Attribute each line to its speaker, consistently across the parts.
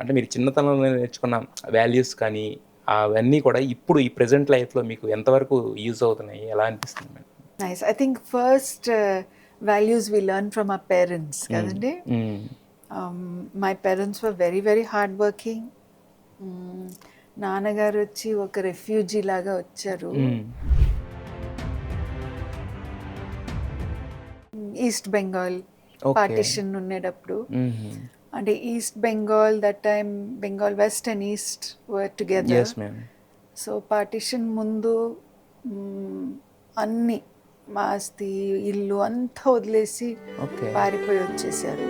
Speaker 1: అంటే మీరు చిన్నతనంలో నేర్చుకున్న వాల్యూస్ కానీ, అవన్నీ కూడా ఇప్పుడు ఈ ప్రెజెంట్ లైఫ్‌లో మీకు ఎంతవరకు యూజ్ అవుతున్నాయి? ఎలా అనిపిస్తుంది madam?
Speaker 2: Nice. I think first values we learn from our parents,
Speaker 1: హ్మ్.
Speaker 2: kadandi.
Speaker 1: హ్మ్.
Speaker 2: My parents were very, very hardworking. నాన్నగారు వచ్చి ఒక రెఫ్యూజీ లాగా వచ్చారు.
Speaker 1: హ్మ్.
Speaker 2: East Bengal
Speaker 1: okay.
Speaker 2: పార్టిషన్ ఉండేటప్పుడు,
Speaker 1: హుహు.
Speaker 2: అంటే east Bengal that time Bengal west and east were together.
Speaker 1: Yes ma'am.
Speaker 2: So partition ముందు అన్ని మాస్తి ఇల్లు అంతా వదిలేసి
Speaker 1: ఓకే.
Speaker 2: పారిపోయి వచ్చేసారు.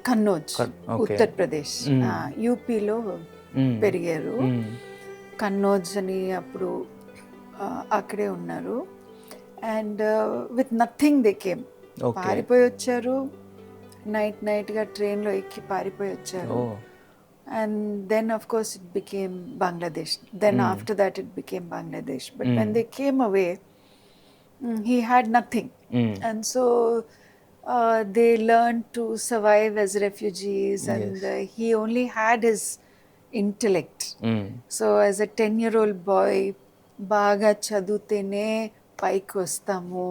Speaker 2: కన్నౌజ్,
Speaker 1: ఓకే.
Speaker 2: ఉత్తరప్రదేశ్, యూపీలో
Speaker 1: హ్మ్.
Speaker 2: పెరిగారు.
Speaker 1: హ్మ్.
Speaker 2: కన్నౌజ్ అని అప్పుడు అక్కడే ఉన్నారు. And with nothing they came.
Speaker 1: Okay.
Speaker 2: పారిపోయి వచ్చారు, నైట్గా ట్రైన్లో ఎక్కి పారిపోయి వచ్చారు.
Speaker 1: ఓహ్!
Speaker 2: And then of course it became Bangladesh. Then after that it became Bangladesh. But when they came away, he had nothing. And so they learned to survive as refugees. And
Speaker 1: Yes.
Speaker 2: he only had his intellect. So as a 10-year-old boy, baga chadutene paiki vastamu.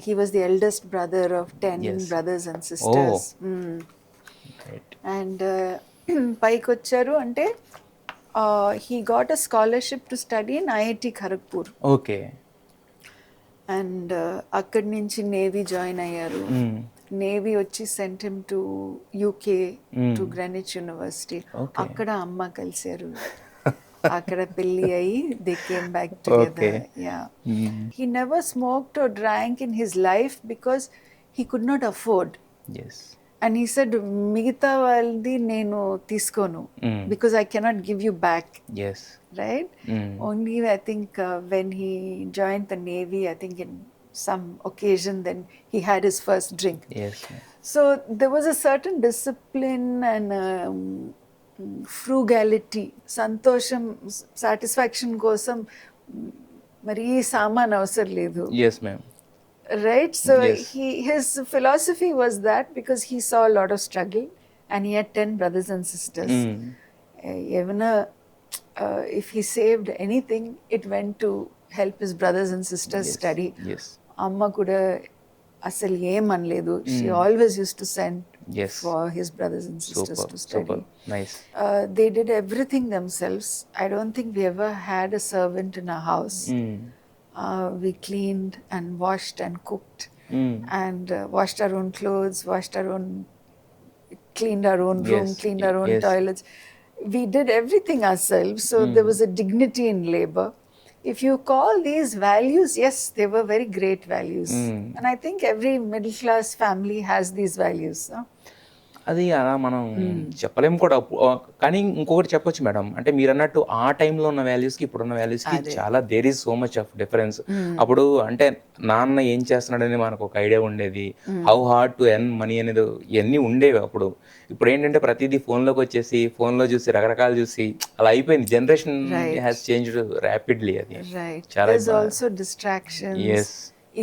Speaker 2: He was the eldest brother of 10
Speaker 1: Yes.
Speaker 2: brothers and sisters.
Speaker 1: Right.
Speaker 2: And పైకి వచ్చారు అంటే he got a scholarship to study in IIT Kharagpur.
Speaker 1: Okay.
Speaker 2: And అక్కడి నుంచి navy join అయ్యారు. Navy వచ్చి sent him to UK, to Greenwich university. అక్కడ అమ్మ కలిశారు, అక్కడ పెళ్ళి అయ్యి they came back together. Yeah, he never smoked or drank in his life because he could not afford.
Speaker 1: Yes.
Speaker 2: And he said, మిగతా వాళ్ళది నేను తీసుకోను because I cannot give you back.
Speaker 1: Yes.
Speaker 2: Right? Only I think when he joined the Navy, I think in some occasion, then he had his first drink.
Speaker 1: Yes.
Speaker 2: So there was a certain discipline and frugality, సంతోషం, satisfaction కోసం మరీ సామాన్ అవసరం లేదు.
Speaker 1: Yes ma'am.
Speaker 2: Right? So
Speaker 1: yes.
Speaker 2: his philosophy was that because he saw a lot of struggle and he had 10 brothers and sisters. Even if he saved anything, it went to help his brothers and sisters study.
Speaker 1: Yes.
Speaker 2: Amma kuda asal em anledu. She always used to send for his brothers and sisters to study.
Speaker 1: Super. Nice.
Speaker 2: They did everything themselves. I don't think we ever had a servant in our house. We cleaned and washed and cooked and washed our own clothes, cleaned our own room, cleaned our own toilets. We did everything ourselves. So there was a dignity in labor. If you call these values, yes, they were very great values. And I think every middle class family has these values.
Speaker 1: అది అలా మనం చెప్పలేము కూడా. కానీ ఇంకొకటి చెప్పొచ్చు madam, అంటే మీరు అన్నట్టు ఆ టైంలో ఉన్న వాల్యూస్కి ఇప్పుడున్న వాల్యూస్కి చాలా there is so much of difference. అప్పుడు అంటే నాన్న ఏం చేస్తున్నాడని మనకు ఒక ఐడియా ఉండేది, how hard to earn money అనేది ఇవన్నీ ఉండేవి అప్పుడు. ఇప్పుడు ఏంటంటే ప్రతిదీ ఫోన్లోకి వచ్చేసి ఫోన్లో చూసి రకరకాలు చూసి అలా అయిపోయింది. Generation has changed rapidly. అది చాలా
Speaker 2: ఆల్సో డిస్ట్రాక్షన్స్,
Speaker 1: yes,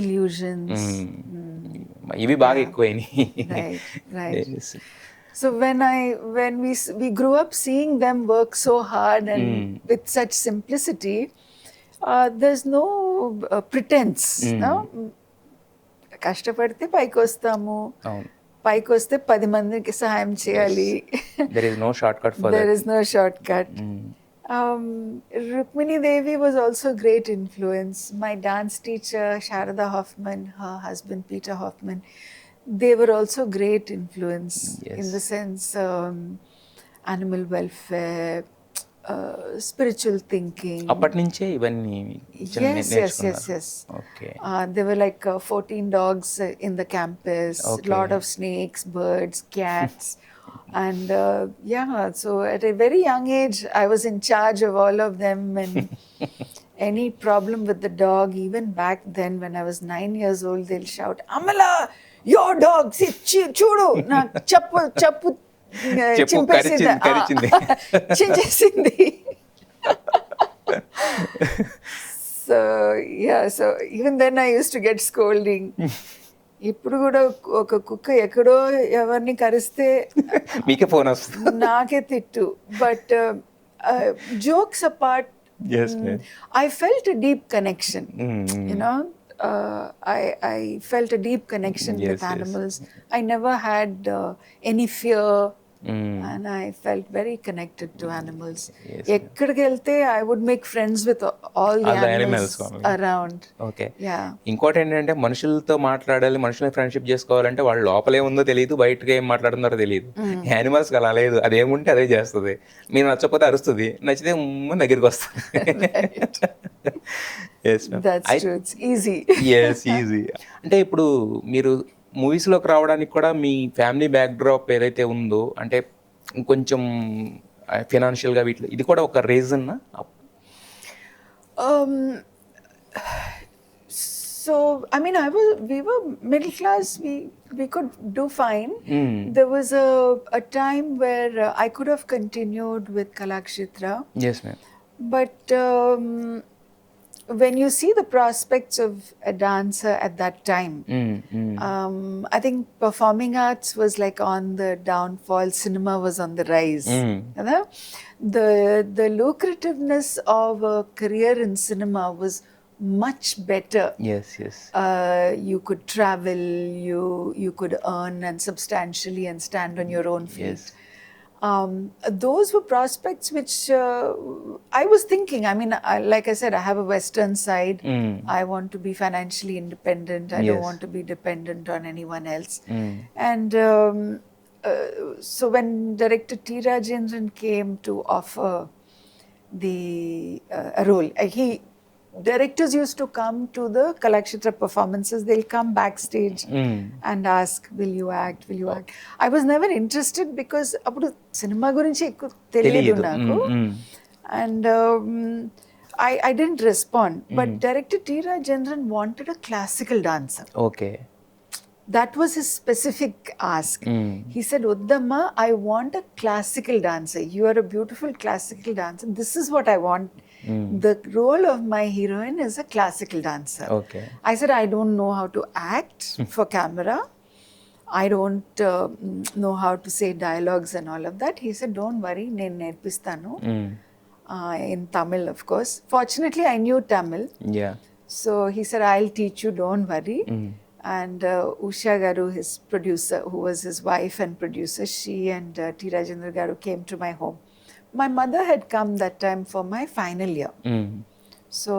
Speaker 2: illusions.
Speaker 1: ఇవి బాగా ఎక్కువైనాయి.
Speaker 2: Right. So when we grew up seeing them work so hard and with such simplicity, there's no pretense. No? కష్టపడితే పైకి వస్తాము, పైకి వస్తే 10 మందికి సహాయం చేయాలి.
Speaker 1: There is no shortcut for that.
Speaker 2: There is no shortcut. Rukmini Devi was also a great influence. My dance teacher Sharada Hoffman, her husband Peter Hoffman, they were also great influence. In the sense animal welfare, spiritual thinking.
Speaker 1: అప్పటి నుంచే ఇవన్నీ
Speaker 2: Yes.
Speaker 1: Okay.
Speaker 2: There were like 14 dogs in the campus, lot of snakes, birds, cats. And so at a very young age, I was in charge of all of them. And any problem with the dog, even back then when I was 9 years old, they'll shout, Amala, your dog, చూడు నా చెప్పు చించేసింది. So yeah, so even then I used to get scolding. ఇప్పుడు కూడా ఒక కుక్క ఎక్కడో ఎవరిని కరిస్తే
Speaker 1: మీకే ఫోన్ వస్తుంది.
Speaker 2: నాకే తిట్టు. But jokes apart,
Speaker 1: yes ma'am.
Speaker 2: I felt a deep connection. You know, I felt a deep connection
Speaker 1: Yes,
Speaker 2: with
Speaker 1: yes.
Speaker 2: animals. I never had any fear, and I felt very connected to animals.
Speaker 1: Yes,
Speaker 2: ఎక్కడికి వెళ్తే I would make friends with all the animals
Speaker 1: only.
Speaker 2: around.
Speaker 1: Okay.
Speaker 2: Yeah.
Speaker 1: ఇంకోటి ఏంటంటే మనుషులతో మాట్లాడాలి, మనుషులతో friendship చేసుకోవాలంటే వాళ్ళు లోపల ఏముందో తెలియదు, బయటగా ఏం మాట్లాడుతున్నారో తెలియదు. యానిమల్స్కి అలా లేదు, అదేముంటే అదే చేస్తుంది. మీరు నచ్చకపోతే అరుస్తుంది, నచ్చితే దగ్గరికి వస్తుంది. Yes
Speaker 2: That's true. It's easy.
Speaker 1: Yes easy. అంటే ఇప్పుడు మీరు మూవీస్లోకి రావడానికి కూడా మీ ఫ్యామిలీ బ్యాక్డ్రాప్ ఏదైతే ఉందో, అంటే కొంచెం ఫినాన్షియల్గా వీటిలో ఇది కూడా ఒక reason?
Speaker 2: So I mean, we were middle class. We could do fine. There was a time where I could have continued with Kalakshetra,
Speaker 1: yes ma'am.
Speaker 2: but when you see the prospects of a dancer at that time, I think performing arts was like on the downfall. Cinema was on the rise. You know? The lucrativeness of a career in cinema was much better.
Speaker 1: Yes yes.
Speaker 2: You could travel, you could earn and substantially and stand on your own feet.
Speaker 1: Yes.
Speaker 2: Those were prospects which I was thinking. I mean, like I said, I have a Western side. I want to be financially independent. I don't
Speaker 1: Yes.
Speaker 2: want to be dependent on anyone else. And so when director T. Rajendran came to offer the a role, directors used to come to the Kalakshetra performances. They'll come backstage and ask, will you act, will you act? I was never interested because appudu cinema gurinchi ekku teliyadu naku. And I didn't respond. But director T. Rajendran wanted a classical dancer.
Speaker 1: Okay.
Speaker 2: That was his specific ask. He said, Uddamma, I want a classical dancer. You are a beautiful classical dancer. This is what I want. The role of my heroine is a classical dancer.
Speaker 1: Okay.
Speaker 2: I said, I don't know how to act for camera. I don't know how to say dialogues and all of that. He said, don't worry, నేను నేర్పిస్తాను. In Tamil, of course. Fortunately, I knew Tamil.
Speaker 1: Yeah.
Speaker 2: So he said, I'll teach you, don't worry. And Usha Garu, his producer, who was his wife and producer, she and T. Rajendra Garu came to my home. My mother had come that time for my final year. So,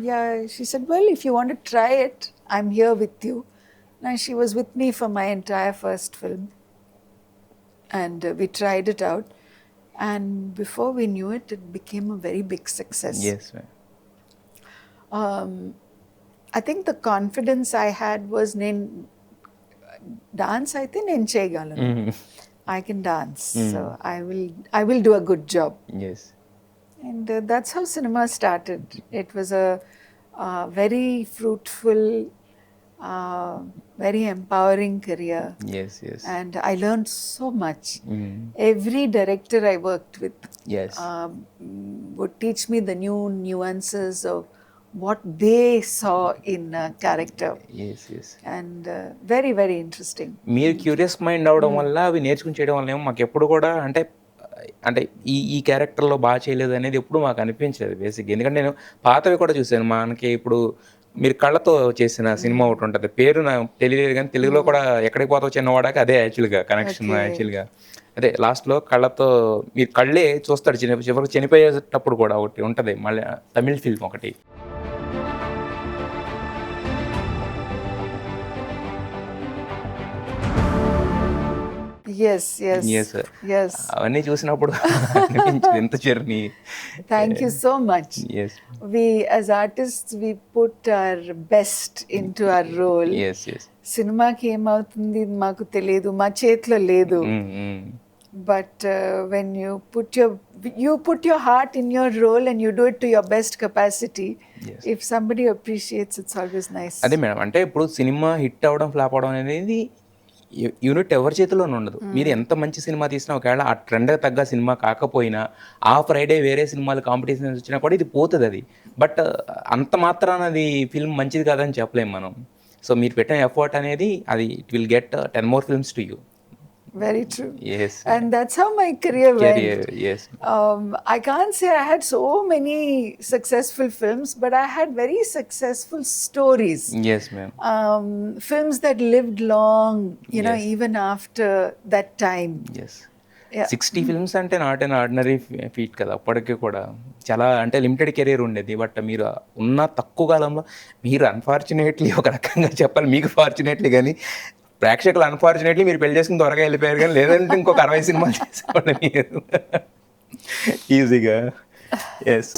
Speaker 2: yeah, she said, well, if you want to try it, I'm here with you. And she was with me for my entire first film. And we tried it out. And before we knew it, it became a very big success.
Speaker 1: Yes ma'am.
Speaker 2: I think the confidence I had was dance అయితే నేను చేయగలను. I can dance. So I will do a good job.
Speaker 1: Yes.
Speaker 2: And that's how cinema started. It was a very fruitful, very empowering career.
Speaker 1: Yes yes.
Speaker 2: And I learned so much. Every director I worked with
Speaker 1: yes.
Speaker 2: would teach me the new nuances of what they saw in a character.
Speaker 1: Yes yes.
Speaker 2: And very, very interesting.
Speaker 1: మీరు curious mind అవడం వల్ల అవి నేర్చుకుని చేయడం వల్ల ఏమో మాకు ఎప్పుడు కూడా అంటే ఈ క్యారెక్టర్లో బాగా చేయలేదు అనేది ఎప్పుడు మాకు అనిపించలేదు బేసిక్గా. ఎందుకంటే నేను పాతవి కూడా చూశాను. మనకి ఇప్పుడు మీరు కళ్ళతో చేసిన సినిమా ఒకటి ఉంటుంది, పేరు నాకు తెలియలేదు కానీ తెలుగులో కూడా ఎక్కడికి పోతావు చిన్నవాడాక అదే యాక్చువల్గా కనెక్షన్. యాక్చువల్గా అదే లాస్ట్లో కళ్ళతో మీరు కళ్ళే చూస్తాడు చివరికి చనిపోయేటప్పుడు కూడా ఒకటి ఉంటుంది మళ్ళీ తమిళ్ ఫిల్మ్ ఒకటి.
Speaker 2: Yes, yes.
Speaker 1: Yes, sir.
Speaker 2: Yes.
Speaker 1: అవన్నీ చూసినప్పుడు అనిపించింది ఎంత journey.
Speaker 2: Thank you so much.
Speaker 1: Yes.
Speaker 2: We, as artists, we put our best into our role.
Speaker 1: Yes, yes.
Speaker 2: సినిమాకి ఏమవుతుంది మాకు తెలియదు, మా చేతిలో లేదు. But when you put your heart in your role and you do it to your best capacity,
Speaker 1: Yes.
Speaker 2: if somebody appreciates, it's always nice.
Speaker 1: అదే madam, అంటే ఇప్పుడు సినిమా హిట్ అవ్వడం ఫ్లాప్ అవ్వడం అనేది యూనిట్ ఎవరి చేతిలోనూ ఉండదు. మీరు ఎంత మంచి సినిమా తీసినా ఒకవేళ ఆ ట్రెండ్ తగ్గ సినిమా కాకపోయినా ఆ ఫ్రైడే వేరే సినిమాలు కాంపిటీషన్ వచ్చినా కూడా ఇది పోతుంది అది. బట్ అంత మాత్రాన అది ఫిల్మ్ మంచిది కాదని చెప్పలేము మనం. సో మీరు పెట్టిన ఎఫర్ట్ అనేది అది it will get 10 more films to you.
Speaker 2: Very true.
Speaker 1: Yes.
Speaker 2: And that's how my career went.
Speaker 1: Yes.
Speaker 2: I can't say I had so many successful films, but I had very successful stories.
Speaker 1: Yes, ma'am.
Speaker 2: Films that lived long, you know,
Speaker 1: Yes.
Speaker 2: even after that time.
Speaker 1: Yes.
Speaker 2: Yeah.
Speaker 1: 60 films అంటే not an ordinary feet కదా. అప్పటికి కూడా చాలా అంటే limited career ఉండేది. But మీరు ఉన్న తక్కువ కాలంలో మీరు అన్ఫార్చునేట్లీ ఒక రకంగా చెప్పాలి, మీకు ఫార్చునేట్లీ కానీ ప్రేక్షకులు అన్ఫార్చునేట్లీ మీరు పెళ్లి చేసుకుని త్వరగా వెళ్ళిపోయారు, కానీ లేదంటే ఇంకొక 60 సినిమాలు చేసేవాళ్ళు మీరు ఈజీగా. ఎస్.